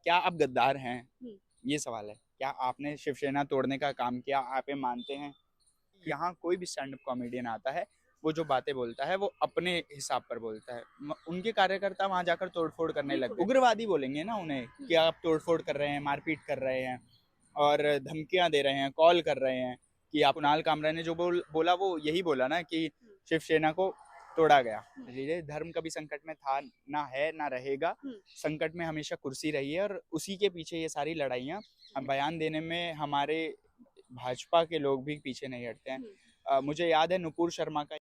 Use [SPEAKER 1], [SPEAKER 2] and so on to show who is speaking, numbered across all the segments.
[SPEAKER 1] क्या आप गद्दार हैं? ये सवाल है। क्या आपने शिवसेना तोड़ने का काम किया? आप ये मानते हैं? यहाँ कोई भी स्टैंड अप कॉमेडियन आता है, वो जो बातें बोलता है वो अपने हिसाब पर बोलता है। उनके कार्यकर्ता वहां जाकर तोड़फोड़ करने लगे, उग्रवादी बोलेंगे ना उन्हें कि आप तोड़फोड़ कर रहे हैं, मारपीट कर रहे हैं और धमकियां दे रहे हैं, कॉल कर रहे हैं कि आप। कुणाल कामरा ने जो बोला वो यही बोला ना कि शिवसेना को तोड़ा गया। ये धर्म कभी संकट में था ना, है ना रहेगा। संकट में हमेशा कुर्सी रही है और उसी के पीछे ये सारी लड़ाइयाँ। हम बयान देने में हमारे भाजपा के लोग भी पीछे नहीं हटते हैं। मुझे याद है नुपुर शर्मा का।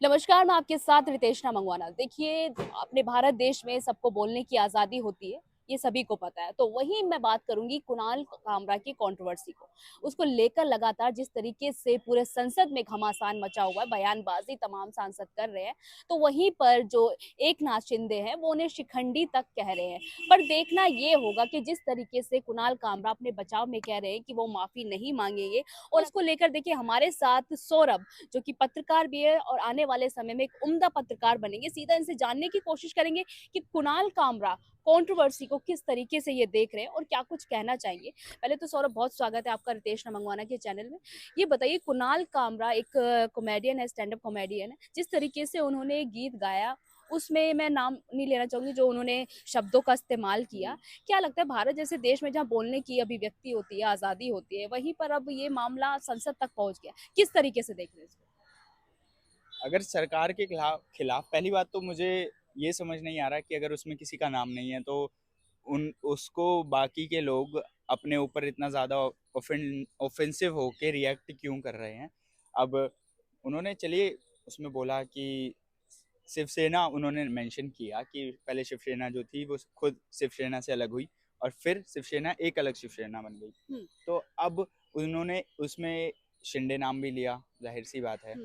[SPEAKER 2] नमस्कार, मैं आपके साथ रितेशना मंगवाना। देखिए, अपने भारत देश में सबको बोलने की आज़ादी होती है, ये सभी को पता है। तो वहीं मैं बात करूंगी कुणाल कामरा की कंट्रोवर्सी को। उसको लेकर लगातार जिस तरीके से पूरे संसद में घमासान मचा हुआ है, बयानबाजी तमाम सांसद कर रहे हैं, तो वहीं पर जो एकनाथ शिंदे हैं वो उन्हें शिखंडी तक कह रहे हैं। पर देखना ये होगा कि जिस तरीके से कुणाल कामरा अपने बचाव में कह रहे हैं कि वो माफी नहीं मांगेंगे, और इसको लेकर देखिए हमारे साथ सौरभ, जो कि पत्रकार भी है और आने वाले समय में एक उम्दा पत्रकार बनेंगे, सीधा इनसे जानने की कोशिश करेंगे कि कुणाल कामरा कंट्रोवर्सी को किस तरीके से ये देख रहे हैं और क्या कुछ कहना चाहेंगे। पहले तो सौरभ, बहुत स्वागत है आपका रितेशना मंगवाना के चैनल में। ये बताइए, कुणाल कामरा एक कॉमेडियन है, स्टैंड अप कॉमेडियन है। जिस तरीके से उन्होंने गीत गाया, उसमें मैं नाम नहीं लेना चाहूंगी, जो उन्होंने शब्दों का इस्तेमाल किया, क्या लगता है भारत जैसे देश में जहाँ बोलने की अभिव्यक्ति होती है, आज़ादी होती है, वहीं पर अब ये मामला संसद तक पहुंच गया, किस तरीके से देख रहे हैं इसको?
[SPEAKER 1] अगर सरकार के खिलाफ पहली बात तो मुझे ये समझ नहीं आ रहा कि अगर उसमें किसी का नाम नहीं है तो उन उसको बाकी के लोग अपने ऊपर इतना ज़्यादा ऑफेंसिव होके रिएक्ट क्यों कर रहे हैं। अब उन्होंने चलिए उसमें बोला कि शिवसेना, उन्होंने मेंशन किया कि पहले शिवसेना जो थी वो खुद शिवसेना से अलग हुई और फिर शिवसेना एक अलग शिवसेना बन गई। तो अब उन्होंने उसमें शिंदे नाम भी लिया, जाहिर सी बात है।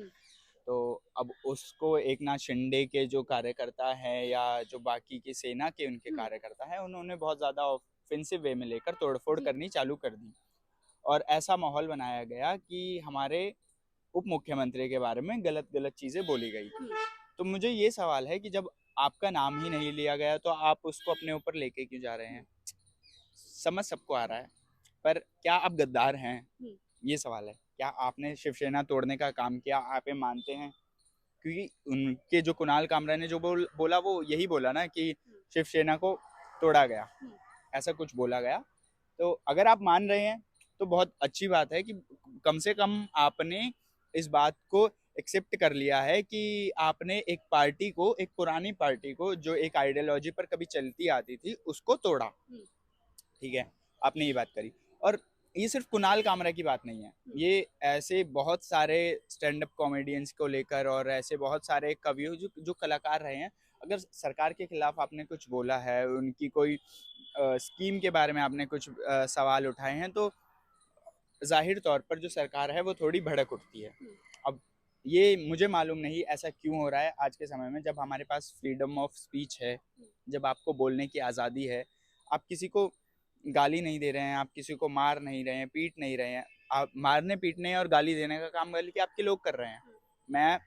[SPEAKER 1] तो अब उसको एकनाथ शिंदे के जो कार्यकर्ता हैं या जो बाकी की सेना के उनके कार्यकर्ता हैं, उन्होंने बहुत ज़्यादा ऑफेंसिव वे में लेकर तोड़फोड़ करनी चालू कर दी और ऐसा माहौल बनाया गया कि हमारे उप मुख्यमंत्री के बारे में गलत गलत चीज़ें बोली गई। तो मुझे ये सवाल है कि जब आपका नाम ही नहीं लिया गया तो आप उसको अपने ऊपर लेके क्यों जा रहे हैं? समझ सबको आ रहा है, पर क्या आप गद्दार हैं? ये सवाल है। क्या आपने शिवसेना तोड़ने का काम किया? आप ये मानते हैं? क्योंकि उनके जो कुणाल कामरा ने जो बोला वो यही बोला ना कि शिवसेना को तोड़ा गया, ऐसा कुछ बोला गया। तो अगर आप मान रहे हैं तो बहुत अच्छी बात है कि कम से कम आपने इस बात को एक्सेप्ट कर लिया है कि आपने एक पार्टी को, एक पुरानी पार्टी को जो एक आइडियोलॉजी पर कभी चलती आती थी, उसको तोड़ा। ठीक है, आपने ये बात करी। और ये सिर्फ कुणाल कामरा की बात नहीं है, ये ऐसे बहुत सारे स्टैंड अप कॉमेडियंस को लेकर और ऐसे बहुत सारे कवियों जो जो कलाकार रहे हैं। अगर सरकार के खिलाफ आपने कुछ बोला है, उनकी कोई स्कीम के बारे में आपने कुछ सवाल उठाए हैं, तो जाहिर तौर पर जो सरकार है वो थोड़ी भड़क उठती है। अब ये मुझे मालूम नहीं ऐसा क्यों हो रहा है आज के समय में, जब हमारे पास फ्रीडम ऑफ स्पीच है, जब आपको बोलने की आज़ादी है, आप किसी को गाली नहीं दे रहे हैं, आप किसी को मार नहीं रहे हैं, पीट नहीं रहे हैं। आप मारने पीटने और गाली देने का काम बल्कि आपके लोग कर रहे हैं। मैं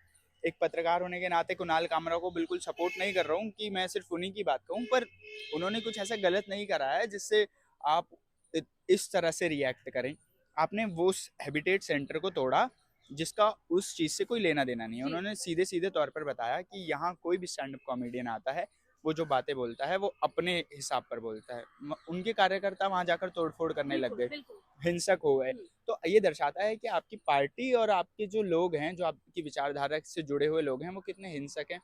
[SPEAKER 1] एक पत्रकार होने के नाते कुणाल कामरा को बिल्कुल सपोर्ट नहीं कर रहा हूँ कि मैं सिर्फ उन्हीं की बात कहूँ, पर उन्होंने कुछ ऐसा गलत नहीं करा है जिससे आप इस तरह से रिएक्ट करें। आपने वो हैबिटेट सेंटर को तोड़ा जिसका उस चीज़ से कोई लेना देना नहीं है। उन्होंने सीधे सीधे तौर पर बताया कि यहाँ कोई भी स्टैंड अप कॉमेडियन आता है, वो जो बातें बोलता है वो अपने हिसाब पर बोलता है। उनके कार्यकर्ता वहां जाकर तोड़फोड़ करने लग गए, हिंसक हो गए। तो ये दर्शाता है कि आपकी पार्टी और आपके जो लोग हैं, जो आपकी विचारधारा से जुड़े हुए लोग हैं, वो कितने हिंसक हैं।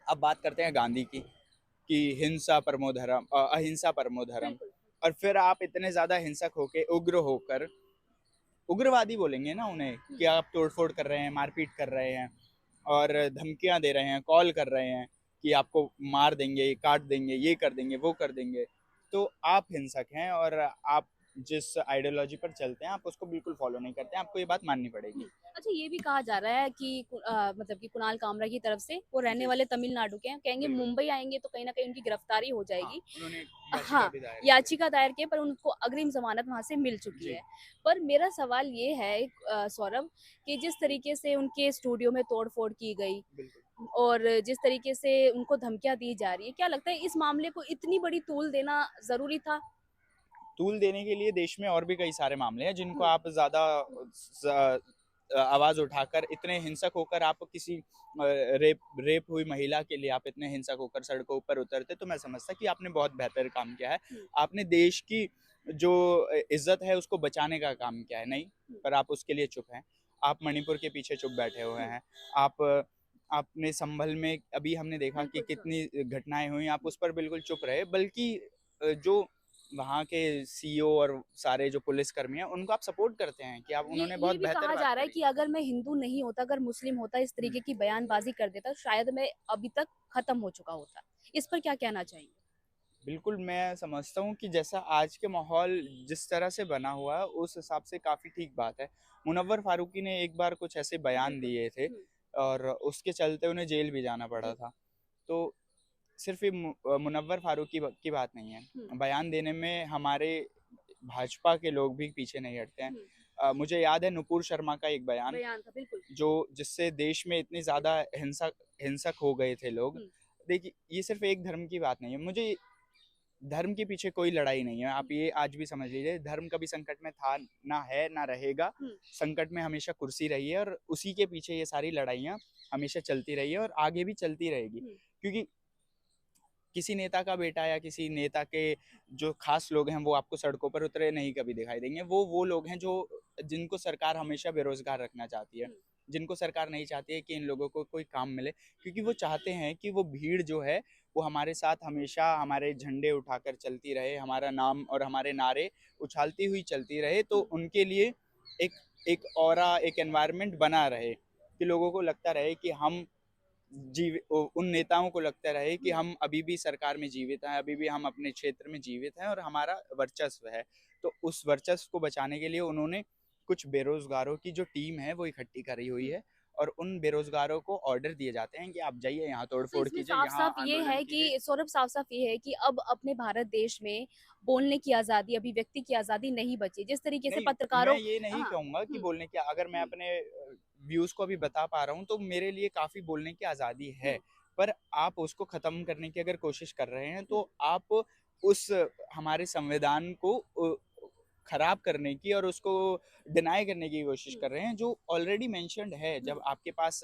[SPEAKER 1] अब बात करते हैं गांधी की कि हिंसा परमो धर्म, अहिंसा परमो धर्म। और फिर आप इतने ज्यादा हिंसक होके, उग्र होकर, उग्रवादी बोलेंगे ना उन्हें कि आप तोड़फोड़ कर रहे हैं, मारपीट कर रहे हैं और धमकियां दे रहे हैं, कॉल कर रहे हैं कि आपको मार देंगे, काट देंगे, ये कर देंगे, वो कर देंगे। तो आप हिंसक हैं और आप जिस आइडियोलॉजी पर चलते हैं आप उसको बिल्कुल फॉलो नहीं करते हैं, आपको ये बात माननी पड़ेगी।
[SPEAKER 2] अच्छा, ये भी कहा जा रहा है कि मतलब कि कुणाल कामरा की तरफ से, वो रहने वाले तमिलनाडु के हैं, कहेंगे मुंबई आएंगे तो कहीं ना कहीं उनकी गिरफ्तारी हो जाएगी।
[SPEAKER 1] उन्होंने
[SPEAKER 2] हाँ, याचिका दायर की है, पर उनको अग्रिम जमानत वहां से मिल चुकी है। पर मेरा सवाल ये है सौरभ, कि जिस तरीके से उनके स्टूडियो में तोड़फोड़ की गई, और जिस तरीके से उनको धमकियाँ दी जा रही है, क्या लगता है इस मामले को इतनी बड़ी तूल देना ज़रूरी था?
[SPEAKER 1] तूल देने के लिए देश में और भी कई सारे मामले हैं जिनको
[SPEAKER 2] हुँ,
[SPEAKER 1] आप ज़्यादा आवाज़ उठाकर इतने हिंसक होकर आप किसी रेप रेप हुई महिला के लिए आप इतने हिंसक होकर सड़कों पर उतरते, तो मैं समझता कि आपने बहुत बेहतर काम किया है।
[SPEAKER 2] हुँ,
[SPEAKER 1] आपने देश की जो इज्जत है उसको बचाने का काम किया है। नहीं,
[SPEAKER 2] हुँ,
[SPEAKER 1] पर आप उसके लिए चुप हैं। आप मणिपुर के पीछे चुप बैठे हुए
[SPEAKER 2] हुँ,
[SPEAKER 1] हैं। आप आपने संभल में अभी हमने देखा कि
[SPEAKER 2] बिल्कुल सर।
[SPEAKER 1] कितनी घटनाएं हुई, आप
[SPEAKER 2] हुँ,
[SPEAKER 1] उस पर बिल्कुल चुप रहे, बल्कि जो वहाँ के सीईओ और सारे जो पुलिसकर्मी हैं, उनको आप सपोर्ट करते हैं कि आप उन्होंने
[SPEAKER 2] ये
[SPEAKER 1] बहुत
[SPEAKER 2] भी
[SPEAKER 1] बेहतर
[SPEAKER 2] कहा
[SPEAKER 1] बात
[SPEAKER 2] जा रहा है
[SPEAKER 1] करी।
[SPEAKER 2] कि अगर मैं हिंदू नहीं होता, अगर मुस्लिम होता, इस
[SPEAKER 1] हुँ।
[SPEAKER 2] तरीके की बयानबाज़ी कर देता, शायद मैं अभी तक खत्म हो चुका होता। इस पर क्या कहना चाहेंगे?
[SPEAKER 1] बिल्कुल, मैं समझता हूँ कि जैसा आज के माहौल जिस तरह से बना हुआ है, उस हिसाब से काफ़ी ठीक बात है। मुनव्वर फ़ारूकी ने एक बार कुछ ऐसे बयान
[SPEAKER 2] बिल्कुल।
[SPEAKER 1] दिए थे
[SPEAKER 2] हुँ,
[SPEAKER 1] और उसके चलते उन्हें जेल भी जाना पड़ा
[SPEAKER 2] जी।
[SPEAKER 1] था। तो सिर्फ़ ये मुनव्वर फ़ारूकी की बात नहीं है।
[SPEAKER 2] हुँ,
[SPEAKER 1] बयान देने में हमारे भाजपा के लोग भी पीछे नहीं हटते हैं।
[SPEAKER 2] हुँ,
[SPEAKER 1] मुझे याद है नुपुर शर्मा का एक बयान,
[SPEAKER 2] बयान था, बिल्कुल।
[SPEAKER 1] जो जिससे देश में इतनी ज़्यादा हिंसक हिंसक हो गए थे लोग।
[SPEAKER 2] हुँ,
[SPEAKER 1] देखिए, ये सिर्फ़ एक धर्म की बात नहीं है। मुझे धर्म के पीछे कोई लड़ाई नहीं है।
[SPEAKER 2] हुँ,
[SPEAKER 1] आप ये आज भी समझ लीजिए, धर्म कभी संकट में था, ना है, ना रहेगा।
[SPEAKER 2] हुँ,
[SPEAKER 1] संकट में हमेशा कुर्सी रही है और उसी के पीछे ये सारी लड़ाइयाँ हमेशा चलती रही है और आगे भी चलती रहेगी।
[SPEAKER 2] हुँ,
[SPEAKER 1] क्योंकि किसी नेता का बेटा या किसी नेता के जो खास लोग हैं वो आपको सड़कों पर उतरे नहीं कभी दिखाई देंगे। वो लोग हैं जो जिनको सरकार हमेशा बेरोजगार रखना चाहती है,
[SPEAKER 2] हुँ,
[SPEAKER 1] जिनको सरकार नहीं चाहती है कि इन लोगों को कोई काम मिले, क्योंकि वो चाहते हैं कि वो भीड़ जो है वो हमारे साथ हमेशा हमारे झंडे उठाकर चलती रहे, हमारा नाम और हमारे नारे उछालती हुई चलती रहे। तो
[SPEAKER 2] हुँ,
[SPEAKER 1] उनके लिए एक एक ऑरा, एक एनवायरनमेंट बना रहे कि लोगों को लगता रहे कि हम उन नेताओं को लगता रहे कि
[SPEAKER 2] हुँ।
[SPEAKER 1] हम अभी भी सरकार में जीवित हैं, अभी भी हम अपने क्षेत्र में जीवित हैं और हमारा वर्चस्व है। तो उस वर्चस्व को बचाने के लिए उन्होंने कुछ बेरोजगारों की जो टीम है वो इकट्ठी करी हुई
[SPEAKER 2] हुँ।
[SPEAKER 1] है और उन बेरोजगारों को ऑर्डर दिए जाते हैं कि आप जाइए, यहाँ
[SPEAKER 2] तो
[SPEAKER 1] तोड़-फोड़
[SPEAKER 2] इसमें
[SPEAKER 1] कीजिए, यहाँ
[SPEAKER 2] साफ-साफ ये
[SPEAKER 1] आंदोलन
[SPEAKER 2] है
[SPEAKER 1] कीजिए।
[SPEAKER 2] कि सौरभ साफ-साफ ये है कि अब अपने भारत देश में बोलने की आज़ादी, अभिव्यक्ति की आज़ादी नहीं बची। जिस तरीके से
[SPEAKER 1] नहीं, मैं
[SPEAKER 2] पत्रकारों
[SPEAKER 1] ये नहीं
[SPEAKER 2] हाँ,
[SPEAKER 1] कहूँगा कि
[SPEAKER 2] हुँ,
[SPEAKER 1] बोलने की, अगर मैं
[SPEAKER 2] हुँ,
[SPEAKER 1] अपने व्यूज़ को अभी बता पा रहा हूँ, तो मेरे लिए काफ़ी बोलने की आज़ादी है।
[SPEAKER 2] हुँ,
[SPEAKER 1] पर आप उसको ख़त्म करने की अगर कोशिश कर रहे हैं,
[SPEAKER 2] हुँ,
[SPEAKER 1] तो आप उस हमारे संविधान को खराब करने की और उसको डिनाई करने की कोशिश
[SPEAKER 2] हुँ,
[SPEAKER 1] कर रहे हैं, जो ऑलरेडी मेंशन्ड है।
[SPEAKER 2] हुँ,
[SPEAKER 1] जब आपके पास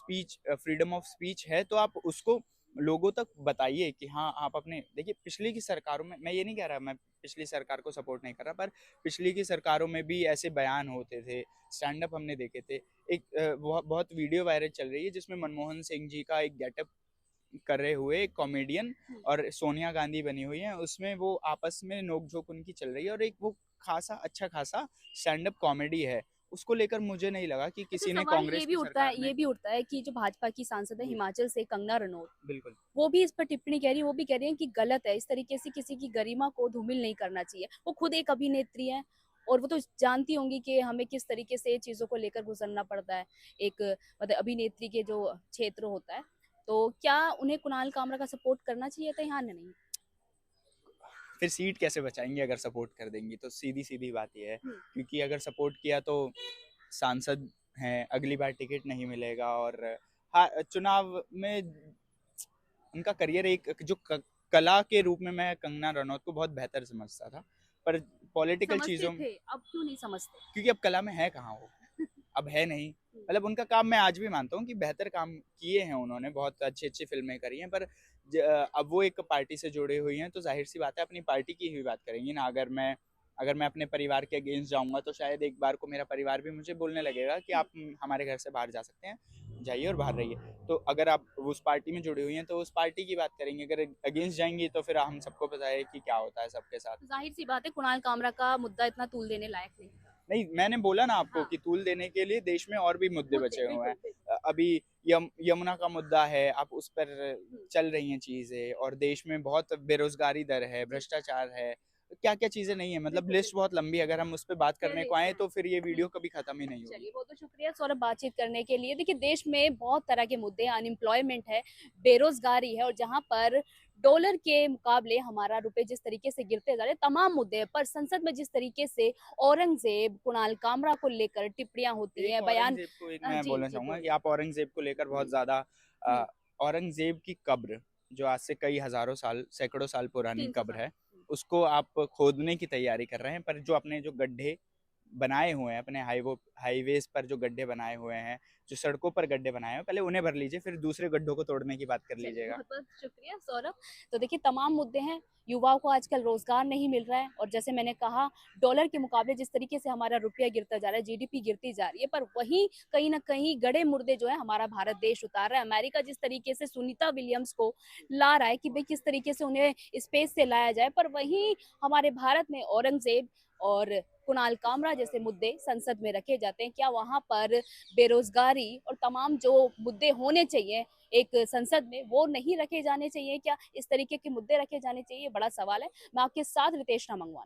[SPEAKER 1] फ्रीडम ऑफ स्पीच है, तो आप उसको लोगों तक बताइए कि हाँ, आप अपने देखिए, पिछली की सरकारों में, मैं ये नहीं कह रहा मैं पिछली सरकार को सपोर्ट नहीं कर रहा, पर पिछली की सरकारों में भी ऐसे बयान होते थे, स्टैंड अप हमने देखे थे। एक बहुत वीडियो वायरल चल रही है जिसमें मनमोहन सिंह जी का एक गेटअप करे हुए एक कॉमेडियन
[SPEAKER 2] हुँ।
[SPEAKER 1] और सोनिया गांधी बनी हुई हैं, उसमें वो आपस में नोक-झोंक उनकी चल रही है और एक वो अच्छा खासा स्टैंड अप कॉमेडी है। उसको लेकर मुझे नहीं लगा कि
[SPEAKER 2] अच्छा
[SPEAKER 1] किसी ने
[SPEAKER 2] सवाल
[SPEAKER 1] कांग्रेस की सरकार ने।
[SPEAKER 2] ये भी उठता है कि जो भाजपा की सांसद है
[SPEAKER 1] जी,
[SPEAKER 2] हिमाचल से कंगना रनौत,
[SPEAKER 1] बिल्कुल।
[SPEAKER 2] वो भी इस पर टिप्पणी कह रही है, वो भी कह रही हैं कि गलत है, इस तरीके से किसी की गरिमा को धूमिल नहीं करना चाहिए। वो खुद एक अभिनेत्री हैं और वो तो जानती होंगी कि हमें किस तरीके से चीज़ों को लेकर गुज़रना पड़ता है, एक मतलब अभिनेत्री के जो क्षेत्र होता है। तो क्या उन्हें कुणाल कामरा का सपोर्ट करना चाहिए था या नहीं?
[SPEAKER 1] फिर सीट कैसे बचाएँगी अगर सपोर्ट कर देंगी, तो सीधी-सीधी बात ये है,
[SPEAKER 2] हुँ,
[SPEAKER 1] क्योंकि अगर सपोर्ट किया तो सांसद हैं, अगली बार टिकट नहीं मिलेगा और हाँ, चुनाव में उनका करियर एक जो कला के रूप में मैं कंगना रनौत को बहुत बेहतर समझता था, पर पॉलिटिकल
[SPEAKER 2] समझते
[SPEAKER 1] चीज़ों,
[SPEAKER 2] थे, अब क्यों नहीं समझते?
[SPEAKER 1] क्योंकि अब कला में है कहाँ वो, अब है नहीं।
[SPEAKER 2] हुँ,
[SPEAKER 1] मतलब उनका काम मैं आज भी मानता हूँ कि बेहतर काम किए हैं उन्होंने, बहुत अच्छी-अच्छी फ़िल्में करी हैं, पर अब वो एक पार्टी से जुड़ी हुई हैं, तो ज़ाहिर-सी बात है अपनी पार्टी की ही बात करेंगी ना। अगर मैं अपने परिवार के अगेंस्ट जाऊँगा, तो शायद एक बार को मेरा परिवार भी मुझे बोलने लगेगा कि
[SPEAKER 2] हुँ।
[SPEAKER 1] आप हमारे घर से बाहर जा सकते हैं, जाइए और बाहर रहिए। तो अगर आप उस पार्टी में जुड़ी हुई हैं, तो उस पार्टी की बात करेंगे, अगर अगेंस्ट जाएँगी, तो फिर हम सबको पता है कि क्या होता है सबके साथ।
[SPEAKER 2] तो ज़ाहिर-सी बात है कुणाल कामरा का मुद्दा इतना तूल देने लायक नहीं था।
[SPEAKER 1] नहीं, मैंने बोला ना आपको
[SPEAKER 2] हाँ,
[SPEAKER 1] कि तूल देने के लिए देश में और भी मुद्दे
[SPEAKER 2] मुद्दे
[SPEAKER 1] बचे हुए हैं।
[SPEAKER 2] बिल्कुल, बिल्कुल।
[SPEAKER 1] अभी यमुना का मुद्दा है, आप उस पर
[SPEAKER 2] हुँ,
[SPEAKER 1] चल रही हैं चीज़ें और देश में बहुत बेरोज़गारी दर है,
[SPEAKER 2] जी,
[SPEAKER 1] भ्रष्टाचार है, क्या-क्या चीज़ें नहीं है, मतलब
[SPEAKER 2] बिल्कुल,
[SPEAKER 1] लिस्ट
[SPEAKER 2] बिल्कुल।
[SPEAKER 1] बहुत लंबी है, अगर हम उस पे बात
[SPEAKER 2] कह
[SPEAKER 1] करने को
[SPEAKER 2] लेते
[SPEAKER 1] आएँ
[SPEAKER 2] हैं।
[SPEAKER 1] तो फिर ये
[SPEAKER 2] हुँ।
[SPEAKER 1] वीडियो कभी खत्म ही नहीं होगी।
[SPEAKER 2] चलिए, बहुत-बहुत शुक्रिया सौरभ बातचीत करने के लिए। देखिए, देश में बहुत तरह के मुद्दे हैं, अनएम्प्लॉयमेंट है, बेरोज़गारी है और जहाँ पर डॉलर के मुकाबले हमारा रुपए जिस तरीके से गिरते जा रहे हैं, तमाम मुद्दे हैं। पर संसद में जिस तरीके से औरंगज़ेब, कुणाल कामरा को लेकर टिप्पणियाँ होती
[SPEAKER 1] एक
[SPEAKER 2] हैं, बयान
[SPEAKER 1] औरंगज़ेब को एक मैं
[SPEAKER 2] जी,
[SPEAKER 1] बोलना
[SPEAKER 2] जी,
[SPEAKER 1] चाहूँगा कि
[SPEAKER 2] बोलिए।
[SPEAKER 1] आप औरंगज़ेब को लेकर बहुत
[SPEAKER 2] हुँ,
[SPEAKER 1] ज़्यादा
[SPEAKER 2] हम्म।
[SPEAKER 1] औरंगजेब की कब्र, जो आज से कई हजारों साल, सैकड़ों साल पुरानी
[SPEAKER 2] 300
[SPEAKER 1] कब्र
[SPEAKER 2] साल।
[SPEAKER 1] है, उसको आप खोदने की तैयारी कर रहे हैं, पर जो अपने जो गड्ढे बनाए हुए हैं, अपने हाईवेज पर जो गड्ढे बनाए हुए हैं, जो सड़कों पर गड्ढे बनाए हैं, पहले उन्हें भर लीजिए, फिर दूसरे गड्ढों को तोड़ने की बात कर
[SPEAKER 2] चलिए,
[SPEAKER 1] लीजिएगा।
[SPEAKER 2] बहुत बहुत शुक्रिया सौरभ। तो देखिए, तमाम मुद्दे हैं। युवाओं को आजकल रोजगार नहीं मिल रहा है, और जैसे मैंने कहा, डॉलर के मुकाबले जिस तरीके से हमारा रुपया गिरता जा रहा है, जीडीपी गिरती जा रही है, पर वहीं कहीं ना कहीं गड़े मुर्दे जो है हमारा भारत देश उतार रहा है। अमेरिका जिस तरीके से सुनीता विलियम्स को ला रहा है कि भाई किस तरीके से उन्हें स्पेस से लाया जाए, पर वहीं हमारे भारत में औरंगजेब और कुणाल कामरा जैसे मुद्दे संसद में रखे जाते हैं। क्या वहां पर बेरोजगारी और तमाम जो मुद्दे होने चाहिए एक संसद में, वो नहीं रखे जाने चाहिए? क्या इस तरीके के मुद्दे रखे जाने चाहिए? बड़ा सवाल है। मैं आपके साथ रितेश मंगवाना।